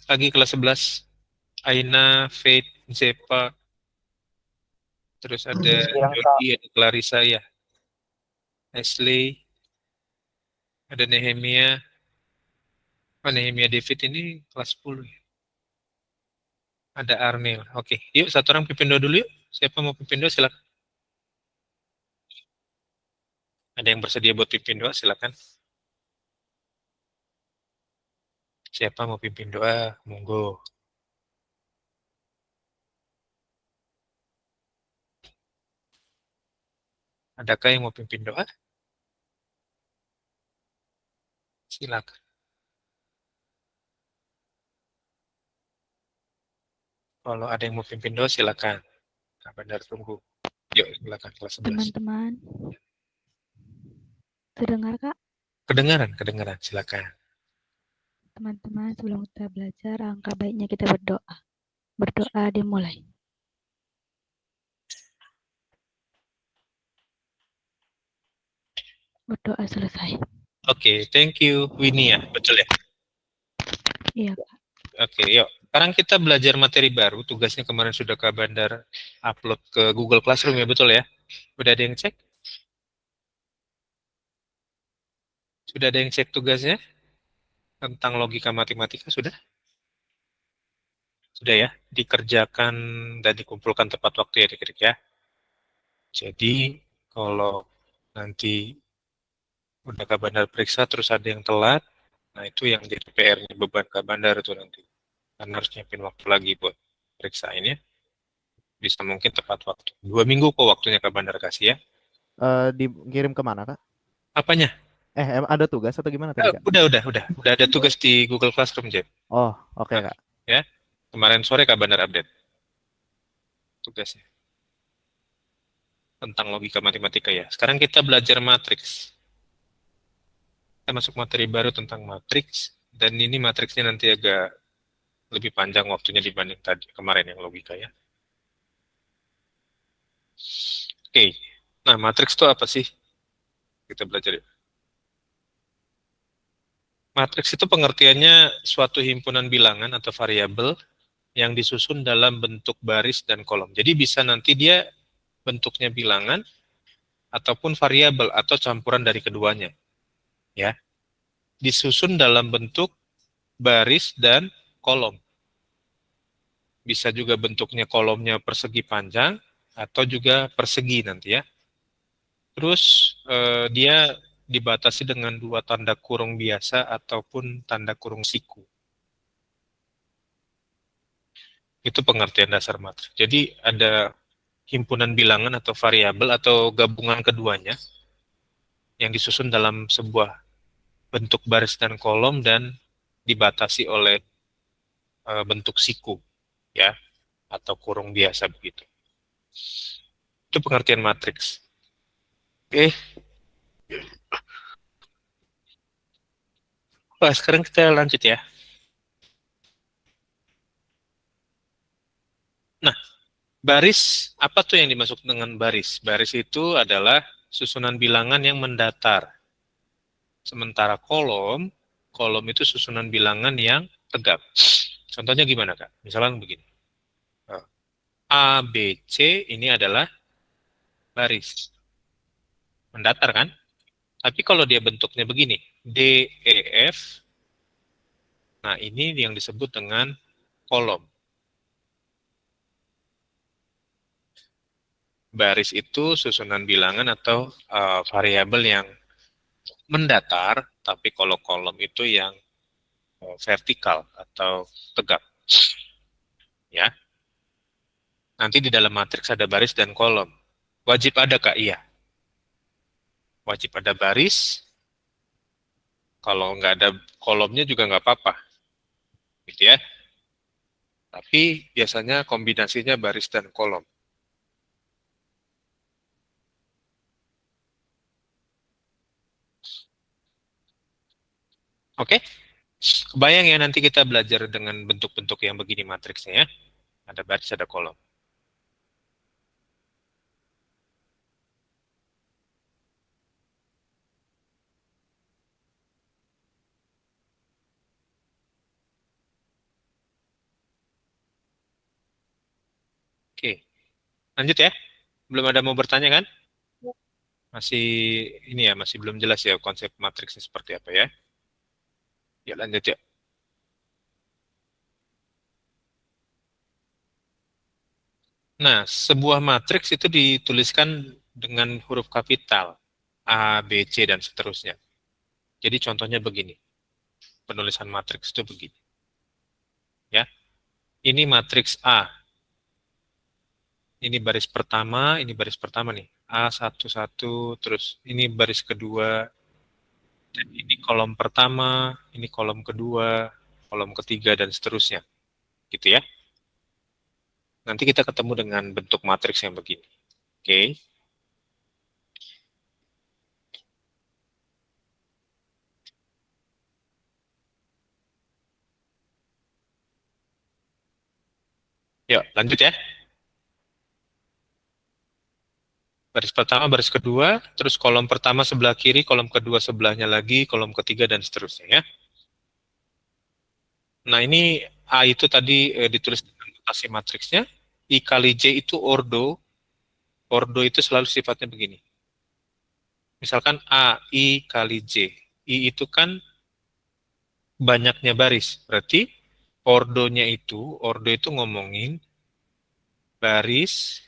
Lagi kelas 11. Aina, Faith, Zepa, terus ada Siang, Kak. Jody, ada Clarissa ya. Ashley, ada Nehemia. Oh, Nehemia David ini kelas 10 ya. Ada Arnil. Oke, yuk satu orang pimpin doa dulu yuk. Siapa mau pimpin doa silakan. Ada yang bersedia buat pimpin doa silakan. Siapa mau pimpin doa? Monggo. Adakah yang mau pimpin doa? Silakan. Kalau ada yang mau pimpin doa silakan. Kak Bandar tunggu. Yuk silakan kelas 11. Teman-teman, terdengar Kak? Kedengaran, kedengaran. Silakan. Teman-teman, sebelum kita belajar, angka baiknya kita berdoa. Berdoa dimulai. Berdoa selesai. Oke, thank you. Winnie ya, betul ya? Iya Kak. Oke, yuk. Sekarang kita belajar materi baru. Tugasnya kemarin sudah Kak Bandar upload ke Google Classroom ya, betul ya? Udah ada yang cek? Sudah ada yang cek tugasnya? Tentang logika matematika sudah? Sudah ya? Dikerjakan dan dikumpulkan tepat waktu ya, adik-adik ya. Jadi, kalau nanti udah Kak Bandar periksa terus ada yang telat, nah itu yang jadi PR-nya beban Kak Bandar itu nanti. Karena harus nyiapin waktu lagi buat periksain ya. Bisa mungkin tepat waktu. 2 minggu kok waktunya Kak Bandar kasih ya. Dikirim kemana, Kak? Apanya? Emang ada tugas atau gimana tadi, Kak? Udah ada tugas di Google Classroom, Jeb. Oh, oke, Nah, Kak. ya. Kemarin sore Kak Bandar update tugasnya tentang logika matematika ya. Sekarang kita belajar matriks. Kita masuk materi baru tentang matriks dan ini matriksnya nanti agak lebih panjang waktunya dibanding tadi kemarin yang logika ya. Oke. Nah, matriks itu apa sih? Kita belajar ya. Matriks itu pengertiannya suatu himpunan bilangan atau variabel yang disusun dalam bentuk baris dan kolom. Jadi bisa nanti dia bentuknya bilangan ataupun variabel atau campuran dari keduanya. Ya, disusun dalam bentuk baris dan kolom. Bisa juga bentuknya kolomnya persegi panjang atau juga persegi nanti ya. Terus dia dibatasi dengan dua tanda kurung biasa ataupun tanda kurung siku. Itu pengertian dasar matriks. Jadi ada himpunan bilangan atau variabel atau gabungan keduanya yang disusun dalam sebuah bentuk baris dan kolom dan dibatasi oleh bentuk siku ya atau kurung biasa begitu. Itu pengertian matriks. Oke, wah, sekarang kita lanjut ya. Nah, baris apa tuh yang dimaksud dengan baris? Baris itu adalah susunan bilangan yang mendatar. Sementara kolom, kolom itu susunan bilangan yang tegak. Contohnya gimana, Kak? Misalnya begini. A, B, C ini adalah baris. Mendatar kan? Tapi kalau dia bentuknya begini, D, E, F, nah ini yang disebut dengan kolom. Baris itu susunan bilangan atau variabel yang mendatar, tapi kalau kolom itu yang vertikal atau tegak. Ya, nanti di dalam matriks ada baris dan kolom. Wajib ada Kak? Iya. Wajib ada baris. Kalau nggak ada kolomnya juga nggak apa-apa. Gitu ya. Tapi biasanya kombinasinya baris dan kolom. Oke? Kebayang ya nanti kita belajar dengan bentuk-bentuk yang begini matriksnya ya. Ada baris, ada kolom. Lanjut ya. Belum ada mau bertanya kan? Masih ini ya, masih belum jelas ya konsep matriksnya seperti apa ya. Ya lanjut ya. Nah, sebuah matriks itu dituliskan dengan huruf kapital A, B, C dan seterusnya. Jadi contohnya begini. Penulisan matriks itu begini. Ya. Ini matriks A. Ini baris pertama nih. A satu satu, terus ini baris kedua, dan ini kolom pertama, ini kolom kedua, kolom ketiga dan seterusnya. Gitu ya. Nanti kita ketemu dengan bentuk matriks yang begini. Oke. Yuk, lanjut ya. Baris pertama, baris kedua, terus kolom pertama sebelah kiri, kolom kedua sebelahnya lagi, kolom ketiga, dan seterusnya ya. Nah, ini A itu tadi ditulis dengan notasi matriksnya. I kali J itu ordo. Ordo itu selalu sifatnya begini. Misalkan A, I kali J. I itu kan banyaknya baris. Berarti ordo itu ngomongin baris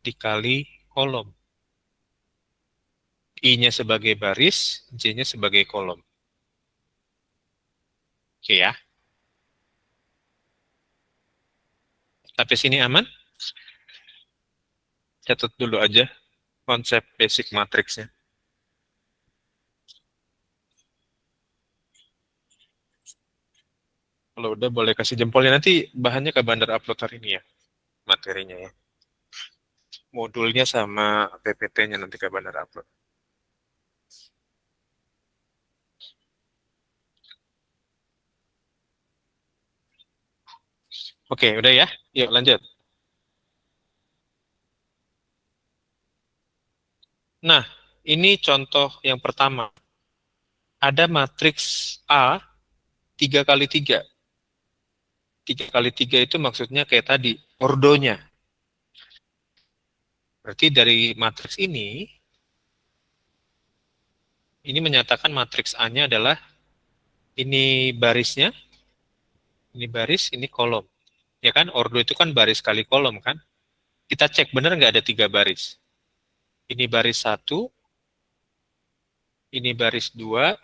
dikali kolom. I-nya sebagai baris, J-nya sebagai kolom. Oke ya. Sampai sini aman? Catat dulu aja konsep basic matriksnya. Kalau udah boleh kasih jempolnya, nanti bahannya ke bandar upload hari ini ya, materinya ya. Modulnya sama PPT-nya nanti ke bandar upload. Oke, udah ya. Yuk lanjut. Nah, ini contoh yang pertama. Ada matriks A 3 kali 3. 3 kali 3 itu maksudnya kayak tadi, ordonya. Berarti dari matriks ini menyatakan matriks A-nya adalah ini barisnya, ini baris, ini kolom. Ya kan, ordo itu kan baris kali kolom kan. Kita cek benar nggak ada 3 baris. Ini baris 1, ini baris 2,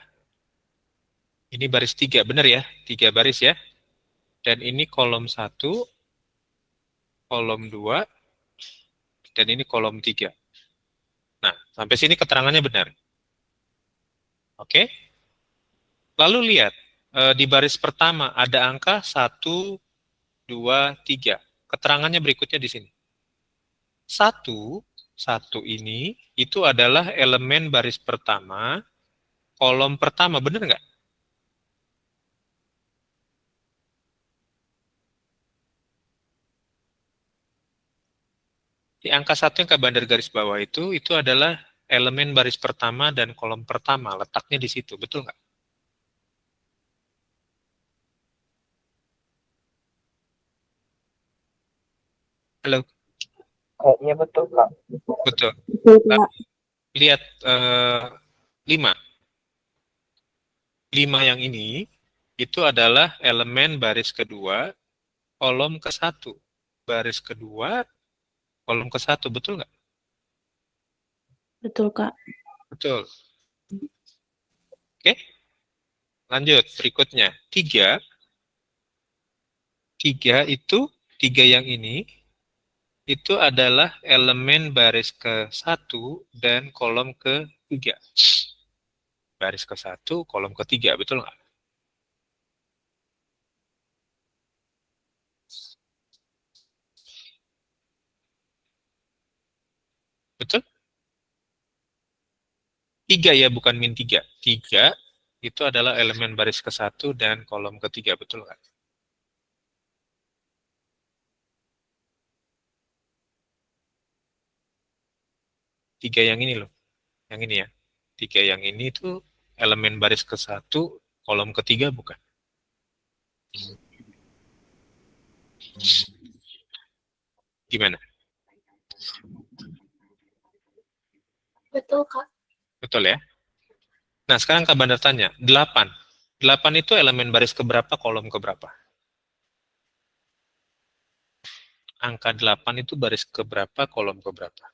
ini baris 3. Benar ya, 3 baris ya. Dan ini kolom 1, kolom 2, dan ini kolom 3. Nah, sampai sini keterangannya benar. Oke? Lalu lihat, di baris pertama ada angka 1, 2, 3. Keterangannya berikutnya di sini. 1, 1 ini itu adalah elemen baris pertama, kolom pertama, benar nggak? Di angka 1 yang ke bandar garis bawah itu adalah elemen baris pertama dan kolom pertama, letaknya di situ, betul nggak? Halo, Kayaknya betul, Kak. betul. Betul, Kak. Lihat 5. 5 yang ini itu adalah elemen baris kedua, kolom ke satu. Baris kedua, kolom ke satu, betul nggak? Betul, Kak. Betul. Oke, lanjut. Berikutnya, 3. 3 itu, 3 yang ini, itu adalah elemen baris ke satu dan kolom ke 3. Baris ke satu, kolom ke 3, betul nggak? Betul? 3 ya, bukan min 3. 3 itu adalah elemen baris ke satu dan kolom ke 3, betul nggak? Tiga yang ini loh, yang ini ya. 3 yang ini itu elemen baris ke satu, kolom ketiga bukan? Gimana? betul, Kak. Betul ya? Nah, sekarang Kak Bandar tanya, 8. 8 itu elemen baris keberapa, kolom keberapa? Angka 8 itu baris keberapa, kolom keberapa?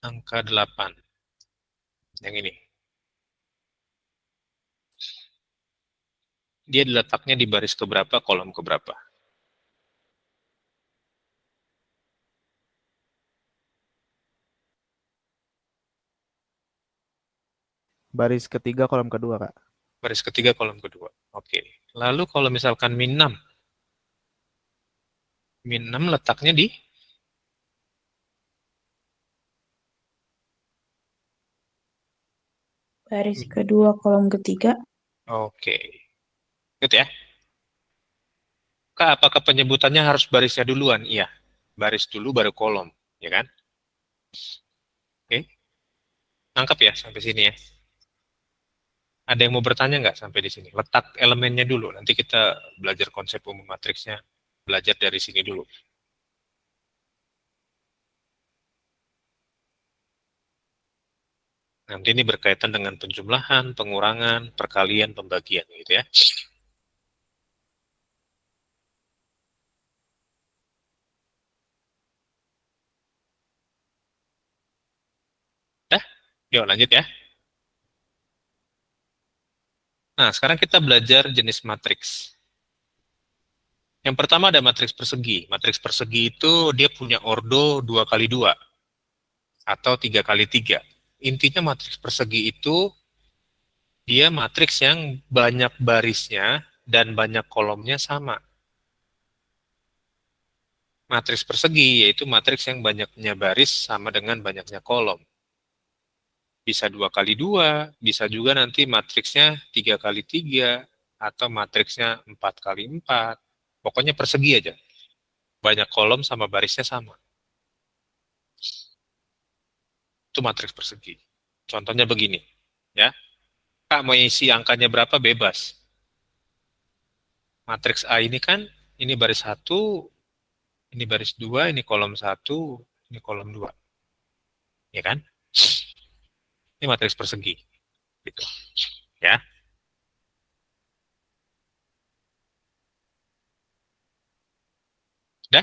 Angka 8. Yang ini. Dia diletaknya di baris keberapa, kolom keberapa? Baris ketiga kolom kedua, Kak. Baris ketiga, kolom kedua. Oke. Lalu kalau misalkan min 6. Min 6 letaknya di Baris kedua, kolom ketiga. Oke. Gitu ya. Kak, apakah penyebutannya harus barisnya duluan? Iya. Baris dulu baru kolom, ya kan? Oke. Nangkep ya sampai sini ya. Ada yang mau bertanya nggak sampai di sini? Letak elemennya dulu. Nanti kita belajar konsep umum matriksnya. Belajar dari sini dulu. Nanti ini berkaitan dengan penjumlahan, pengurangan, perkalian, pembagian gitu ya. Dah, yuk lanjut ya. Nah, sekarang kita belajar jenis matriks. Yang pertama ada matriks persegi. Matriks persegi itu dia punya ordo 2x2 atau 3x3. Intinya matriks persegi itu dia matriks yang banyak barisnya dan banyak kolomnya sama. Matriks persegi yaitu matriks yang banyaknya baris sama dengan banyaknya kolom. Bisa 2x2, bisa juga nanti matriksnya 3x3, atau matriksnya 4x4. Pokoknya persegi aja. Banyak kolom sama barisnya sama. Itu matriks persegi. Contohnya begini. Ya, Kak mau isi angkanya berapa bebas. Matriks A ini kan, ini baris 1, ini baris 2, ini kolom 1, ini kolom 2. Ya kan? Ini matriks persegi. Gitu. Ya. Udah?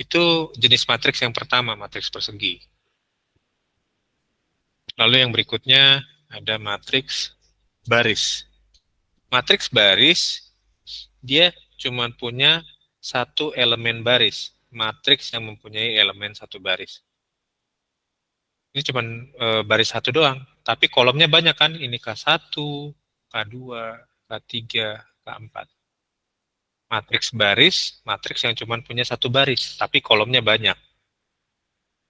Itu jenis matriks yang pertama, matriks persegi. Lalu yang berikutnya ada matriks baris. Matriks baris, dia cuma punya satu elemen baris. Matriks yang mempunyai elemen satu baris. Ini cuma baris satu doang. Tapi kolomnya banyak kan? Ini K1, K2, K3, K4. Matriks baris, matriks yang cuma punya satu baris. Tapi kolomnya banyak.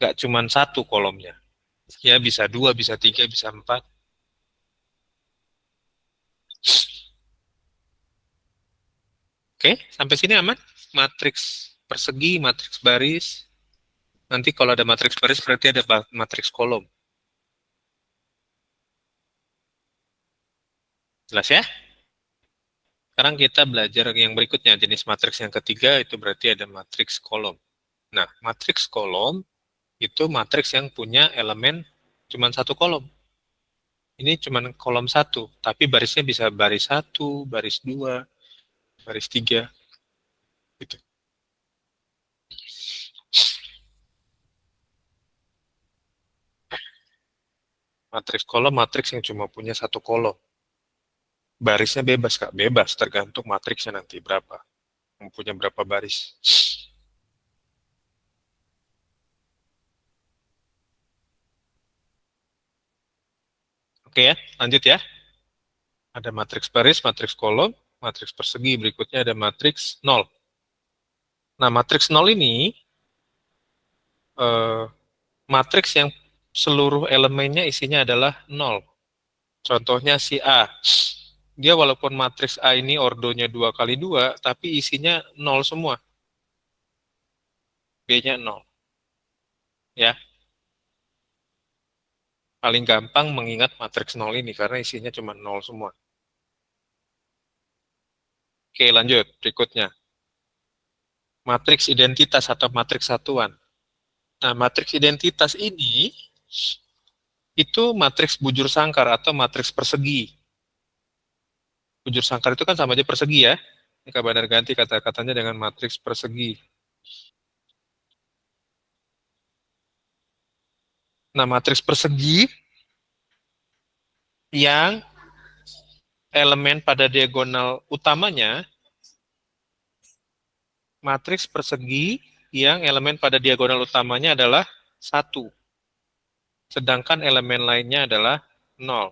Nggak cuma satu kolomnya. Ya bisa 2, bisa 3, bisa 4. Oke, sampai sini aman? Matriks persegi, matriks baris. Nanti kalau ada matriks baris berarti ada matriks kolom. Jelas ya? Sekarang kita belajar yang berikutnya, jenis matriks yang ketiga itu berarti ada matriks kolom. Nah, matriks kolom itu matriks yang punya elemen cuma satu kolom. Ini cuma kolom satu, tapi barisnya bisa baris 1, baris 2, baris 3. Gitu. Matriks kolom, matriks yang cuma punya satu kolom. Barisnya bebas, Kak. Bebas, tergantung matriksnya nanti berapa. Mempunyai berapa baris. Oke ya, lanjut ya. Ada matriks baris, matriks kolom, matriks persegi. Berikutnya ada matriks 0. Nah, matriks 0 ini matriks yang seluruh elemennya isinya adalah 0. Contohnya si A. Dia walaupun matriks A ini ordonya 2x2, tapi isinya 0 semua. B-nya 0. Ya. Paling gampang mengingat matriks 0 ini, karena isinya cuma 0 semua. Oke, lanjut. Berikutnya. Matriks identitas atau matriks satuan. Nah, matriks identitas ini itu matriks bujur sangkar atau matriks persegi. Bujur sangkar itu kan sama aja persegi ya. Jika Bandar ganti kata-katanya dengan matriks persegi. Nah, matriks persegi yang elemen pada diagonal utamanya, matriks persegi yang elemen pada diagonal utamanya adalah 1. Sedangkan elemen lainnya adalah 0.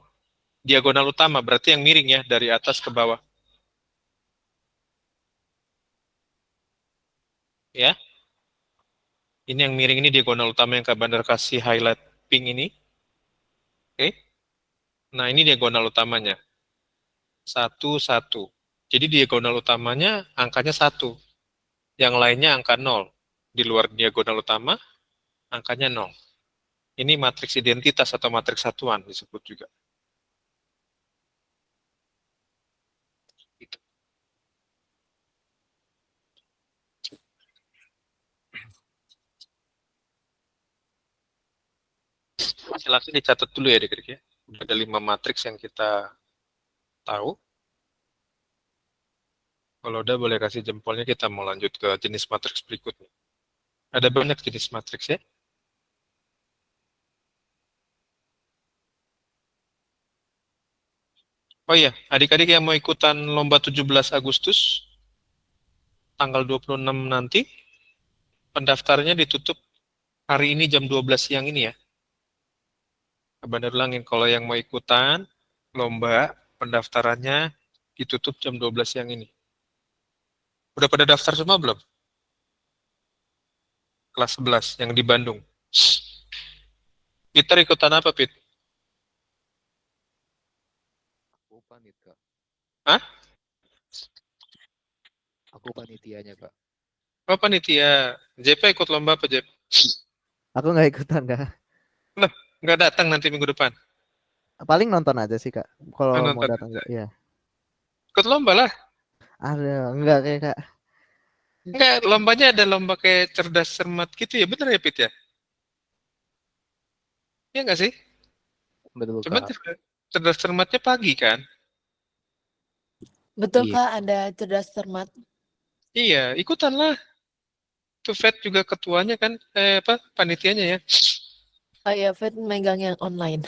Diagonal utama berarti yang miring ya, dari atas ke bawah. Ya. Ini yang miring ini diagonal utama yang Kak Bandar kasih highlight pink ini. Oke. Nah, ini diagonal utamanya. 1, 1. Jadi diagonal utamanya angkanya 1. Yang lainnya angka 0. Di luar diagonal utama, angkanya 0. Ini matriks identitas atau matriks satuan disebut juga. Gitu. Silakan dicatat dulu ya adik-adik ya. Ada 5 matriks yang kita tahu. Kalau udah boleh kasih jempolnya, kita mau lanjut ke jenis matriks berikutnya. Ada banyak jenis matriks ya. Oh iya, adik-adik yang mau ikutan lomba 17 Agustus, tanggal 26 nanti, pendaftarnya ditutup hari ini jam 12 siang ini ya. Bandar ulangin, kalau yang mau ikutan lomba, pendaftarannya ditutup jam 12 siang ini. Udah pada daftar semua belum? Kelas 11 yang di Bandung. Peter ikutan apa, Pit? Aku panit, Kak. Hah? Aku panitianya, Kak. Oh, panitia. JP ikut lomba apa, Jep? Aku nggak ikutan Kak. Loh, nggak datang nanti minggu depan? Paling nonton aja sih Kak. Kalau mau Nonton datang aja. ya. Ikut lomba lah. Ada enggak kayak Kak. Enggak, lombanya ada lomba kayak cerdas cermat gitu ya, bener ya, Pit ya? Iya nggak sih? Betul, Cuman Kak. cerdas cermatnya pagi kan? Betul Iya. Kak, ada cerdas cermat. Iya, ikutan lah. Tuh Fed juga ketuanya kan, panitianya ya. Oh iya, Fed megang yang online.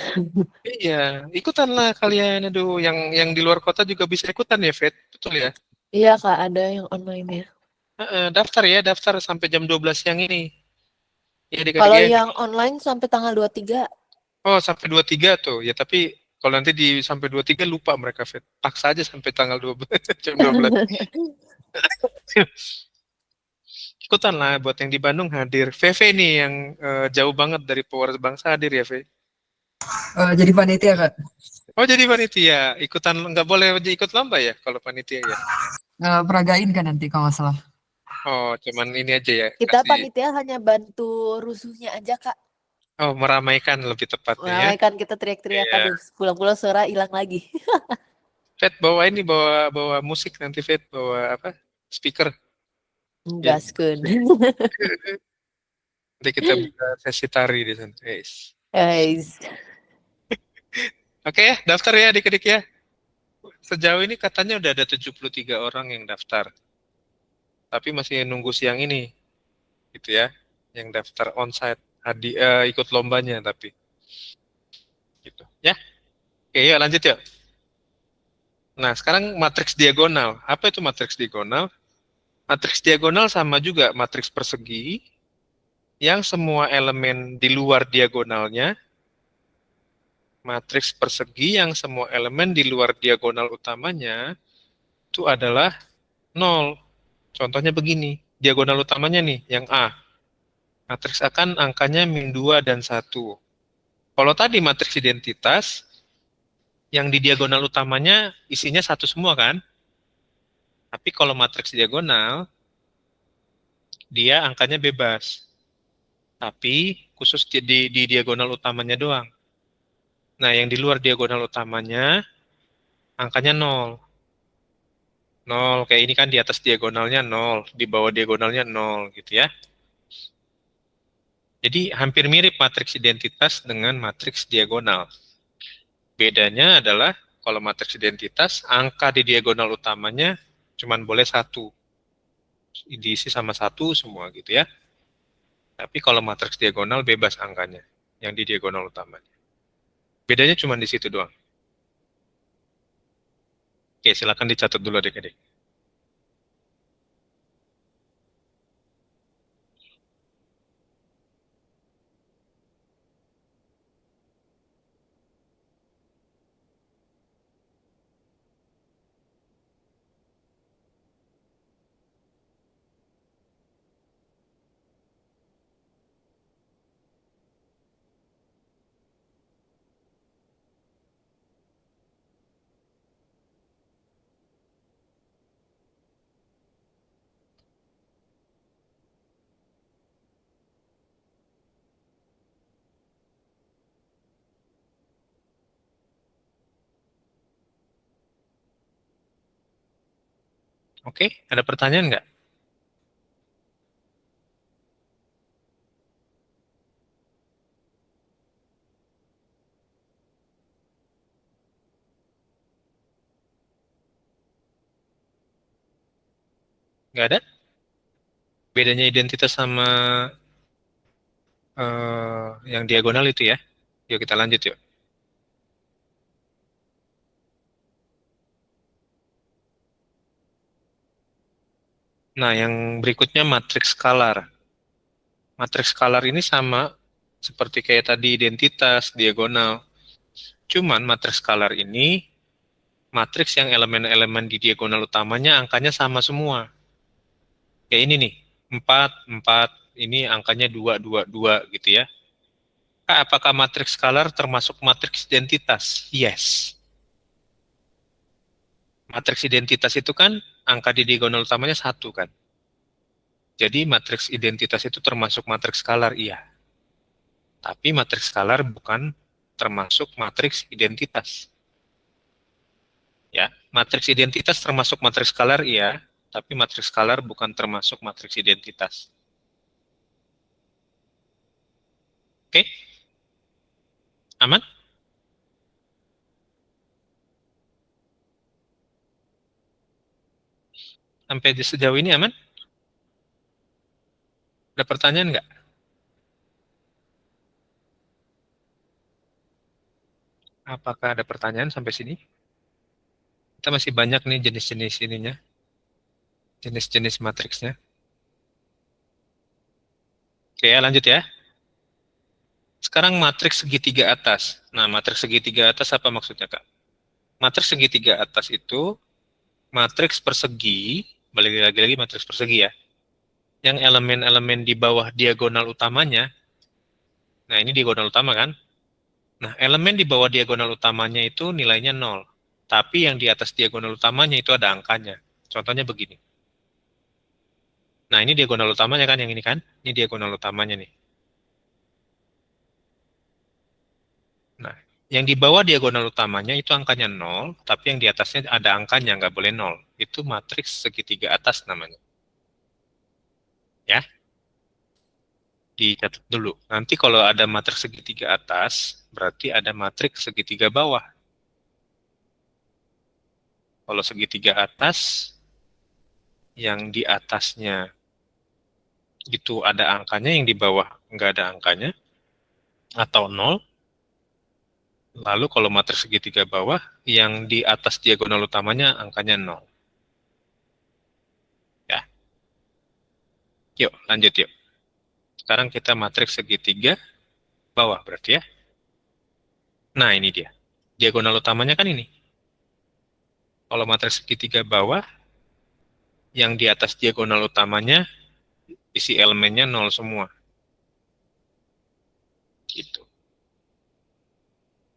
Iya, ikutan lah kalian. Aduh, yang di luar kota juga bisa ikutan ya, Fed. Betul ya? Iya Kak, ada yang online ya. Daftar ya, daftar sampai jam 12 siang ini. Ya, adik-adik Kalau ya. yang online sampai tanggal 23. Oh, sampai 23 tuh. Ya, tapi kalau nanti sampai 23 lupa mereka, Fed. Paksa aja sampai tanggal 12, jam 12. Ikutan lah buat yang di Bandung hadir. VV nih yang jauh banget dari Pewaris Bangsa hadir ya, V. Jadi panitia Kak. Oh, jadi panitia. Ikutan, nggak boleh ikut lomba ya kalau panitia ya? Peragain kan nanti kalau nggak salah. Oh, cuman ini aja ya. Kita kasih- panitia hanya bantu rusuhnya aja Kak. Oh, meramaikan lebih tepatnya ya. Meramaikan kita teriak-teriak, Iya. aduh pulang-pulang suara hilang lagi. Fed bawa ini, bawa musik nanti, Fed bawa apa? Speaker. Gaskun. Nanti kita buka sesi tari di sana. Yes. Guys. Oke ya, daftar ya adik-adik ya. Sejauh ini katanya udah ada 73 orang yang daftar. Tapi masih nunggu siang ini. Gitu ya. Yang daftar onsite, ikut lombanya tapi. Gitu ya. Oke, yuk lanjut yuk. Nah, sekarang matriks diagonal. Apa itu matriks diagonal? Matriks diagonal sama juga matriks persegi yang semua elemen di luar diagonalnya, matriks persegi yang semua elemen di luar diagonal utamanya itu adalah 0. Contohnya begini, diagonal utamanya nih, yang A. Matriks A kan angkanya -2 dan 1. Kalau tadi matriks identitas, yang di diagonal utamanya isinya 1 semua kan? Tapi kalau matriks diagonal, dia angkanya bebas. Tapi khusus di diagonal utamanya doang. Nah, yang di luar diagonal utamanya, angkanya 0. 0. Kayak ini kan di atas diagonalnya 0, di bawah diagonalnya 0 gitu ya. Jadi hampir mirip matriks identitas dengan matriks diagonal. Bedanya adalah kalau matriks identitas, angka di diagonal utamanya cuman boleh 1. Diisi sama 1 semua gitu ya. Tapi kalau matriks diagonal bebas angkanya yang di diagonal utamanya. Bedanya cuma di situ doang. Oke, silakan dicatat dulu adik-adik. Oke, ada pertanyaan nggak? Nggak ada? Bedanya identitas sama yang diagonal itu ya. Yuk kita lanjut yuk. Nah, yang berikutnya matriks skalar. Matriks skalar ini sama seperti kayak tadi identitas, diagonal. Cuman matriks skalar ini matriks yang elemen-elemen di diagonal utamanya angkanya sama semua. Kayak ini nih, 4, 4, ini angkanya 2, 2, 2 gitu ya. Apakah matriks skalar termasuk matriks identitas? Yes. Matriks identitas itu kan angka di diagonal utamanya 1 kan. Jadi matriks identitas itu termasuk matriks skalar, iya. Tapi matriks skalar bukan termasuk matriks identitas. Ya, matriks identitas termasuk matriks skalar, iya. Tapi matriks skalar bukan termasuk matriks identitas. Oke? Aman? Sampai sejauh ini aman? Ada pertanyaan nggak? Apakah ada pertanyaan sampai sini? Kita masih banyak nih jenis-jenis ininya. Jenis-jenis matriksnya. Oke, ya, lanjut ya. Sekarang matriks segitiga atas. Nah, matriks segitiga atas apa maksudnya, Kak? Matriks segitiga atas itu matriks persegi, balik lagi-lagi matriks persegi ya, yang elemen-elemen di bawah diagonal utamanya, nah ini diagonal utama kan, nah elemen di bawah diagonal utamanya itu nilainya 0, tapi yang di atas diagonal utamanya itu ada angkanya. Contohnya begini. Nah ini diagonal utamanya kan, yang ini kan, ini diagonal utamanya nih. Nah, yang di bawah diagonal utamanya itu angkanya 0, tapi yang di atasnya ada angkanya, nggak boleh 0. Itu matriks segitiga atas namanya. Ya, dicatat dulu. Nanti kalau ada matriks segitiga atas, berarti ada matriks segitiga bawah. Kalau segitiga atas, yang di atasnya itu ada angkanya, yang di bawah nggak ada angkanya, atau 0. Lalu kalau matriks segitiga bawah, yang di atas diagonal utamanya angkanya 0. Ya. Yuk, lanjut yuk. Sekarang kita matriks segitiga bawah berarti ya. Nah, ini dia. Diagonal utamanya kan ini. Kalau matriks segitiga bawah, yang di atas diagonal utamanya, isi elemennya 0 semua. Gitu.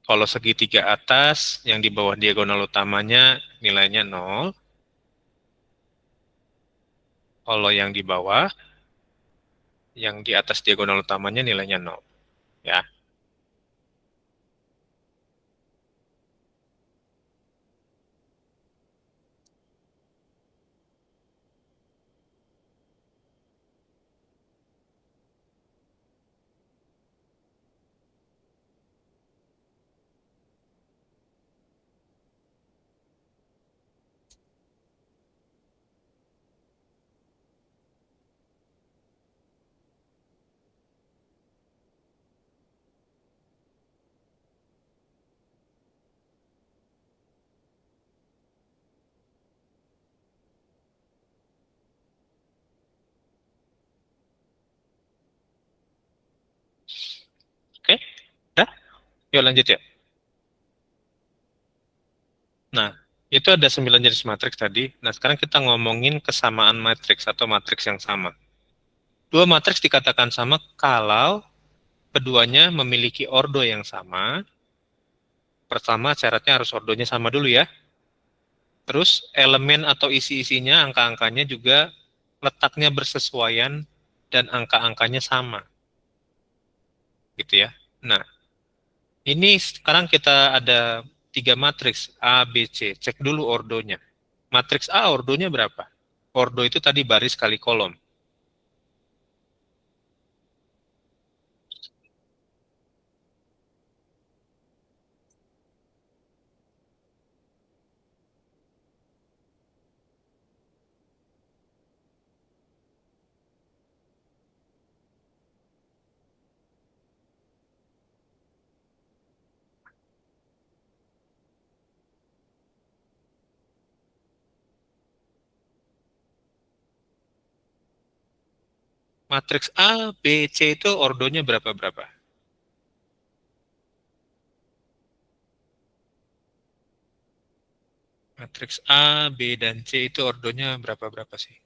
Kalau segitiga atas, yang di bawah diagonal utamanya, nilainya 0. Kalau yang di bawah, yang di atas diagonal utamanya nilainya 0. Ya. Yuk lanjut ya. Nah, itu ada 9 jenis matriks tadi. Nah, sekarang kita ngomongin kesamaan matriks atau matriks yang sama. Dua matriks dikatakan sama kalau keduanya memiliki ordo yang sama. Pertama, syaratnya harus ordonya sama dulu ya. Terus, elemen atau isi-isinya, angka-angkanya juga letaknya bersesuaian dan angka-angkanya sama. Gitu ya. Nah, ini sekarang kita ada 3 matriks A, B, C. Cek dulu ordonya. Matriks A ordonya berapa? Ordo itu tadi baris kali kolom. Matriks A, B, C itu ordonya berapa-berapa? Matriks A, B, dan C itu ordonya berapa-berapa sih?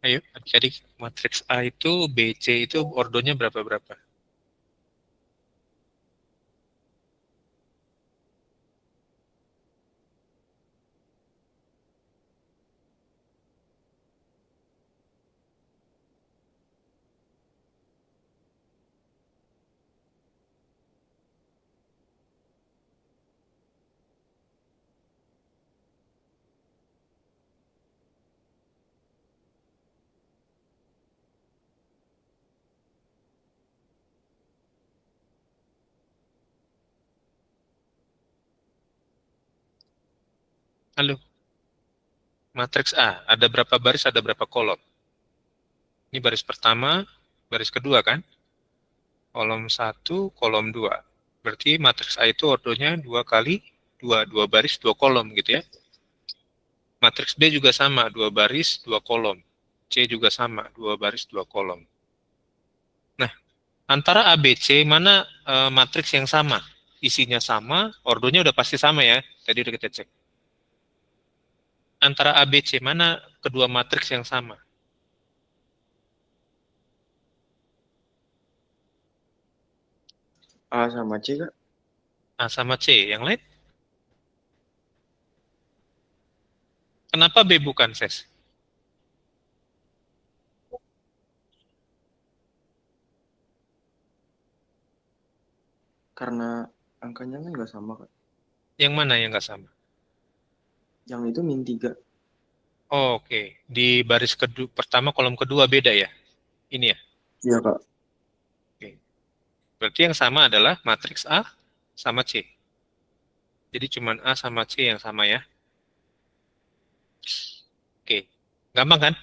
Ayo, adik-adik, matriks A itu, B, C itu ordonya berapa-berapa? Halo, matriks A, ada berapa baris, ada berapa kolom? Ini baris pertama, baris kedua kan? Kolom 1, kolom 2. Berarti matriks A itu ordonya 2 kali 2, 2 baris, 2 kolom gitu ya. Matriks B juga sama, 2 baris, 2 kolom. C juga sama, 2 baris, 2 kolom. Nah, antara A, B, C, mana matriks yang sama? Isinya sama, ordonya udah pasti sama ya. Tadi udah kita cek. Antara A, B, C, mana kedua matriks yang sama? A sama C, Kak. A sama C, yang lain? Kenapa B bukan, Ses? Karena angkanya kan nggak sama, Kak. Yang mana yang nggak sama? Yang itu min 3. Oh, oke. Di baris kedua, pertama kolom kedua beda ya? Ini ya? Iya, Kak. Berarti yang sama adalah matriks A sama C. Jadi cuma A sama C yang sama ya. Oke, gampang kan?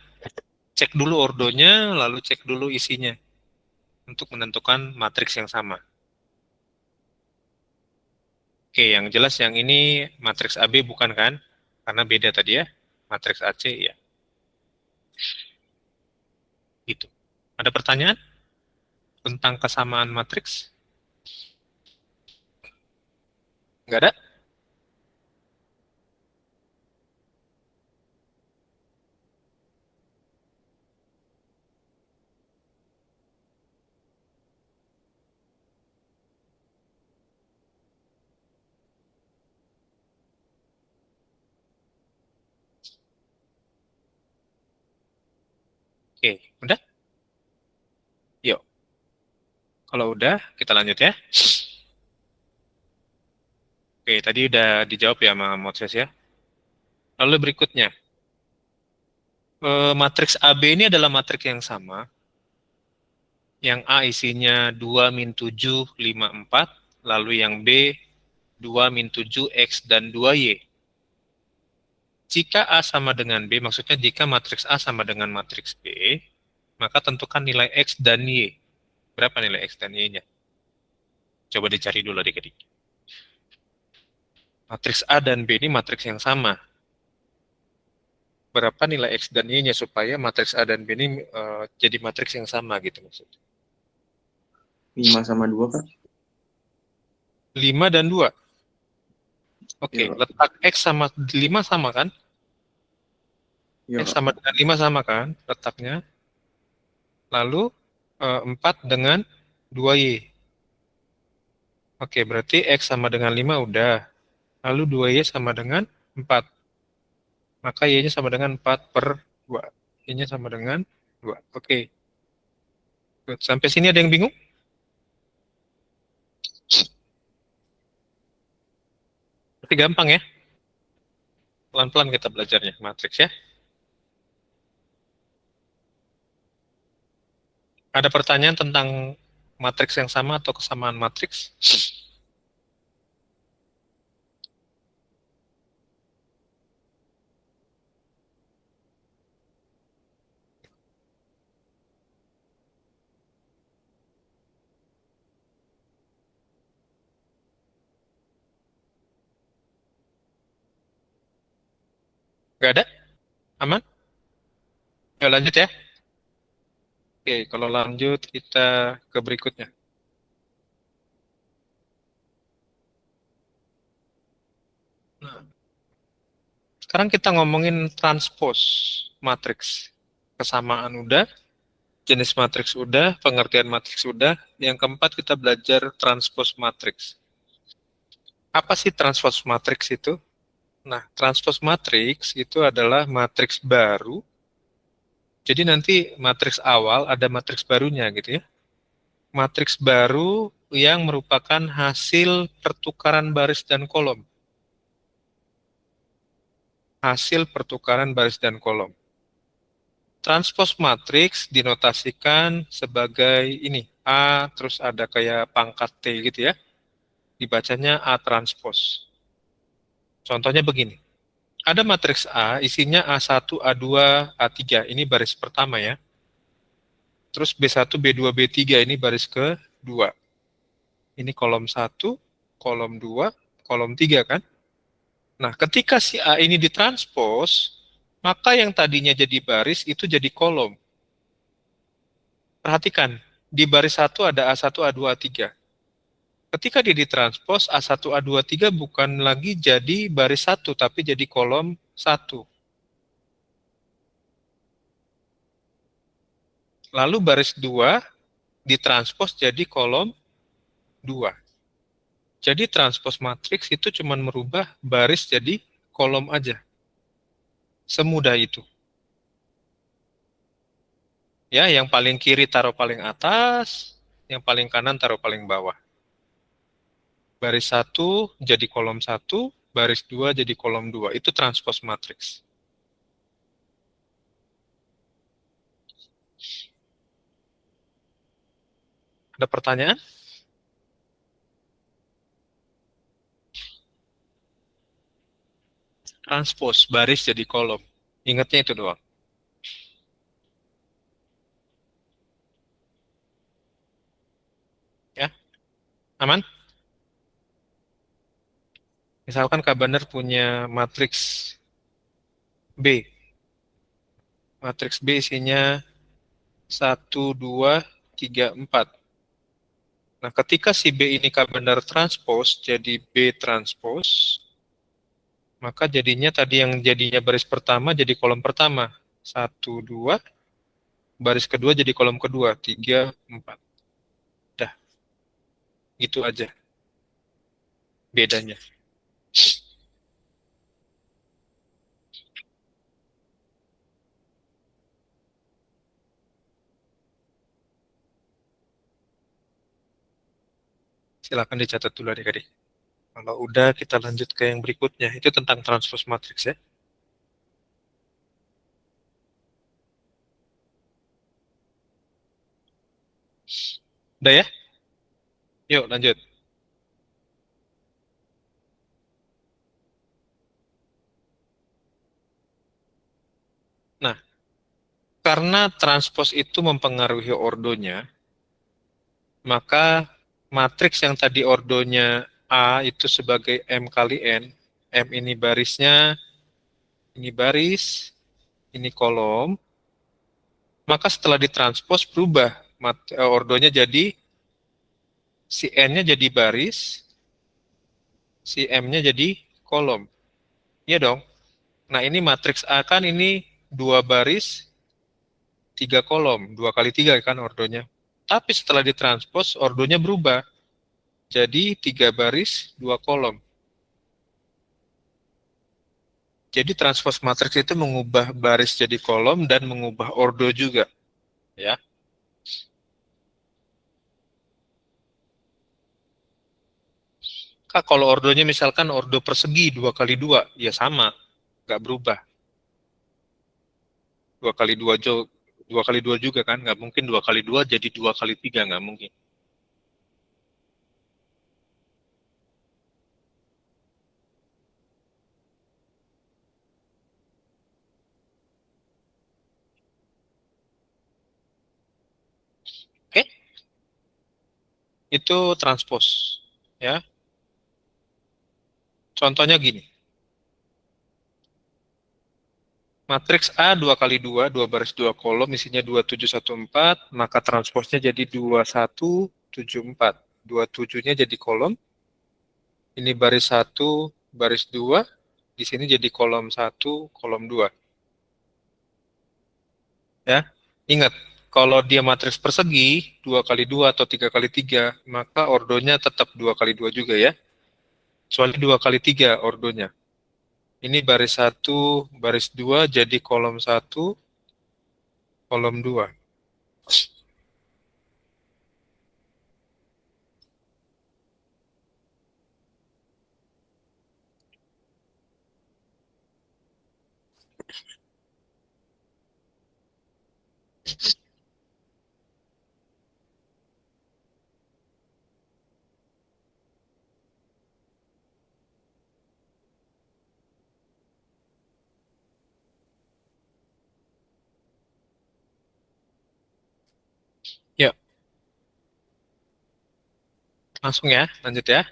Cek dulu ordonya, lalu cek dulu isinya. Untuk menentukan matriks yang sama. Oke, yang jelas yang ini matriks AB bukan kan? Karena beda tadi ya. Matriks AC ya. Gitu. Ada pertanyaan? Tentang kesamaan matriks? Nggak ada? Oke, udah? Yuk. Kalau udah, kita lanjut ya. Oke, tadi udah dijawab ya sama Moses ya. Lalu berikutnya. Matriks AB ini adalah matriks yang sama. Yang A isinya 2 min 7, 5, 4. Lalu yang B 2 min 7, X, dan 2Y. Jika A sama dengan B, maksudnya jika matriks A sama dengan matriks B, maka tentukan nilai X dan Y. Berapa nilai X dan Y-nya? Coba dicari dulu adik-adik. Matriks A dan B ini matriks yang sama. Berapa nilai X dan Y-nya supaya matriks A dan B ini jadi matriks yang sama gitu maksudnya. 5 sama 2, Kak. 5 dan 2. Oke, Iya. letak X sama 5 sama kan? Iya, X Kak. sama dengan 5 sama kan letaknya. Lalu 4 dengan 2Y. Oke, berarti X sama dengan 5 udah. Lalu 2Y sama dengan 4. Maka Y-nya sama dengan 4 per 2. Y-nya sama dengan 2. Oke. Good. Sampai sini ada yang bingung? Berarti gampang ya? Pelan-pelan kita belajarnya, matriks ya. Ada pertanyaan tentang matriks yang sama atau kesamaan matriks? Nggak ada? Aman? Yuk lanjut ya. Oke, kalau lanjut kita ke berikutnya. Nah, sekarang kita ngomongin transpose matriks. Kesamaan udah, jenis matriks udah, pengertian matriks udah. Yang keempat kita belajar transpose matriks. Apa sih transpose matriks itu? Nah, transpose matriks itu adalah matriks baru. Jadi nanti matriks awal ada matriks barunya gitu ya. Matriks baru yang merupakan hasil pertukaran baris dan kolom. Hasil pertukaran baris dan kolom. Transpose matriks dinotasikan sebagai ini, A terus ada kayak pangkat T gitu ya. Dibacanya A transpose. Contohnya begini. Ada matriks A, isinya A1, A2, A3. Ini baris pertama ya. Terus B1, B2, B3 ini baris kedua. Ini kolom 1, kolom 2, kolom 3 kan. Nah, ketika si A ini ditranspos, maka yang tadinya jadi baris itu jadi kolom. Perhatikan, di baris 1 ada A1, A2, A3. Ketika dia ditranspos, A1, A2, A3 bukan lagi jadi baris 1, tapi jadi kolom 1. Lalu baris 2 ditranspos jadi kolom 2. Jadi transpose matriks itu cuma merubah baris jadi kolom aja. Semudah itu. Ya, yang paling kiri taruh paling atas, yang paling kanan taruh paling bawah. Baris 1 jadi kolom 1, baris 2 jadi kolom 2. Itu transpose matriks. Ada pertanyaan? Transpose, baris jadi kolom. Ingatnya itu doang. Ya, aman? Misalkan Kak Bandar punya matriks B. Matriks B isinya 1, 2, 3, 4. Nah, ketika si B ini Kak Bandar transpose, jadi B transpose, maka jadinya tadi yang jadinya baris pertama jadi kolom pertama. 1, 2, baris kedua jadi kolom kedua. 3, 4. Dah, gitu aja bedanya. Silakan dicatat dulu adik-adik. Kalau udah kita lanjut ke yang berikutnya. Itu tentang transpose matriks ya. Udah ya? Yuk lanjut. Karena transpos itu mempengaruhi ordonya, maka matriks yang tadi ordonya A itu sebagai M kali N, M ini barisnya, ini baris, ini kolom, maka setelah ditranspos berubah, ordonya jadi, si N-nya jadi baris, si M-nya jadi kolom. Iya dong? Nah ini matriks A kan ini 2 baris, 3 kolom, 2 kali 3 kan ordonya. Tapi setelah ditranspos, ordonya berubah. Jadi 3 baris, 2 kolom. Jadi transpos matriks itu mengubah baris jadi kolom dan mengubah ordo juga. Ya. Kak, kalau ordonya misalkan ordo persegi 2 kali 2, ya sama, nggak berubah. 2 kali 2 2 kali 2 juga kan, nggak mungkin 2 kali 2 jadi 2 kali 3, nggak mungkin. Oke? Itu transpos, ya. Contohnya gini. Matriks A 2 kali 2, 2 baris 2 kolom, isinya 2714, maka transposnya jadi 2174. 27-nya jadi kolom. Ini baris 1, baris 2, di sini jadi kolom 1, kolom 2. Ya, ingat, kalau dia matriks persegi, 2 kali 2 atau 3 kali 3, maka ordonya tetap 2 kali 2 juga ya. Soalnya 2 kali 3 ordonya. Ini baris 1, baris 2 jadi kolom 1, kolom 2. Ya. Langsung ya, lanjut ya.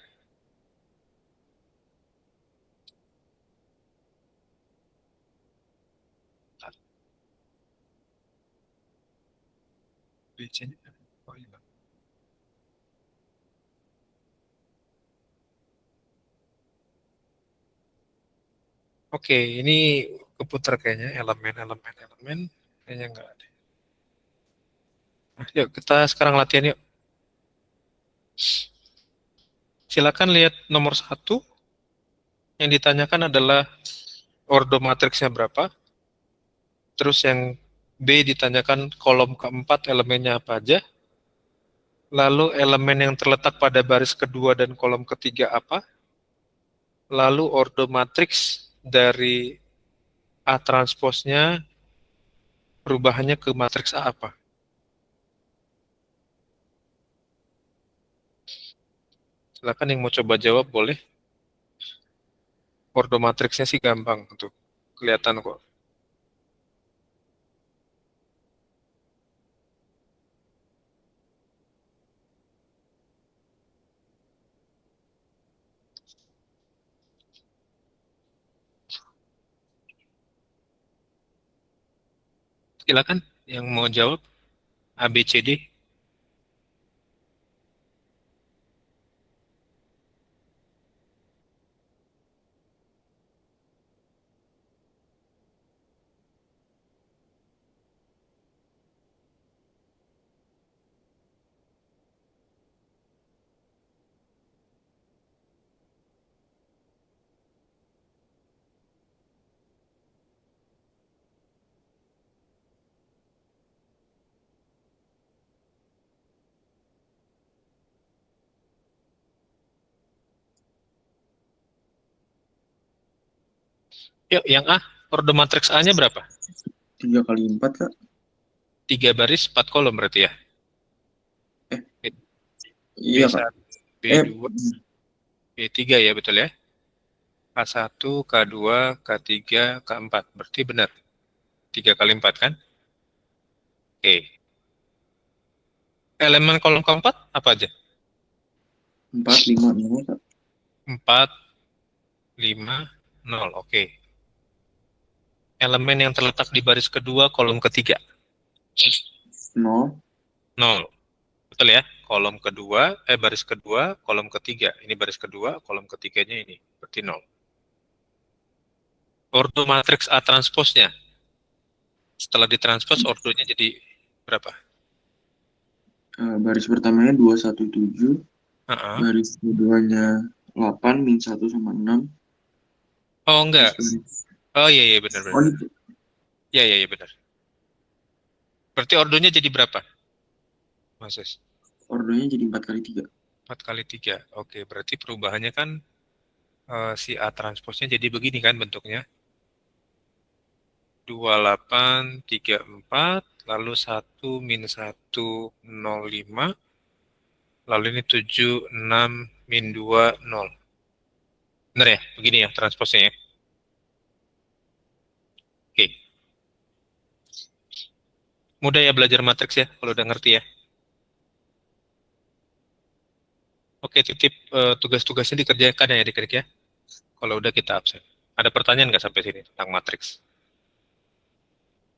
Oh, iya. Oke, ini keputar kayaknya elemen kayaknya enggak ada. Nah, yuk kita sekarang latihan yuk. Silakan lihat nomor 1. Yang ditanyakan adalah ordo matriksnya berapa. Terus yang B ditanyakan kolom keempat elemennya apa aja. Lalu elemen yang terletak pada baris kedua dan kolom ketiga apa. Lalu ordo matriks dari A transposnya perubahannya ke matriks A apa. Silakan yang mau coba jawab boleh. Ordo matriksnya sih gampang tuh. Kelihatan kok. Silakan yang mau jawab A, B, C, D. Yuk, yang A, ordo matriks A-nya berapa? 3 kali 4, Kak. 3 baris, 4 kolom berarti ya? Iya, Kak. B2, B3 ya, betul ya? K1, K2, K3, K4. Berarti benar. 3 kali 4 kan? Oke. Elemen kolom keempat apa aja? 4, 5, 0, Kak. 4, 5, 0. Oke. Elemen yang terletak di baris kedua, kolom ketiga. 0, 0. Betul ya? Kolom kedua, baris kedua, kolom ketiga. Ini baris kedua, kolom ketiganya ini. Berarti 0. Ordo matriks A transposnya. Setelah ditranspos, ordonya jadi berapa? baris pertamanya 2, 1, 7. Uh-uh. Baris keduanya 8, min 1 sama 6. Oh, enggak. Terus Oh, iya, benar. oh, itu. Iya, benar. Berarti ordonya jadi berapa? Mas Sis? Ordonya jadi 4 kali 3. 4 kali 3. Oke, berarti perubahannya kan si A transposnya jadi begini kan bentuknya. 28, 34, lalu 1, min 1, 05, lalu ini 7, 6, min 2, 0. Benar ya? Begini ya transposnya ya? Oke. Mudah ya belajar matriks ya, kalau udah ngerti ya. Oke, titip tugas-tugasnya dikerjakan ya adik-adik ya. Kalau udah kita absen. Ada pertanyaan nggak sampai sini tentang matriks?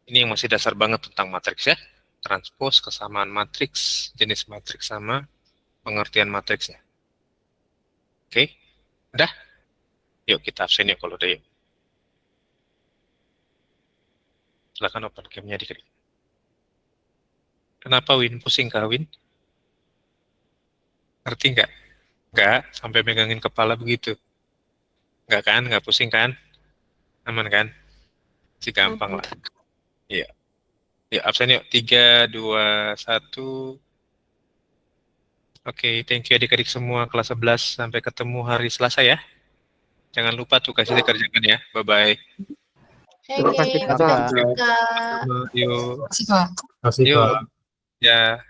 Ini yang masih dasar banget tentang matriks ya. Transpos, kesamaan matriks, jenis matriks sama pengertian matriksnya. Oke, udah? Yuk kita absen yuk kalau udah yuk. Silakan open cam-nya adik-adik. Kenapa Win? Pusing kah Win? Ngerti nggak? Nggak, sampai megangin kepala begitu. Nggak kan? Nggak pusing kan? Aman kan? Si gampang lah. Iya. Yuk, absen yuk. 3, 2, 1. Oke, thank you adik-adik semua kelas 11. Sampai ketemu hari Selasa ya. Jangan lupa tugasnya dikerjakan ya. Bye-bye. Terima kasih, Kak. Yuk. Terima kasih, Kak. Yuk. Ya.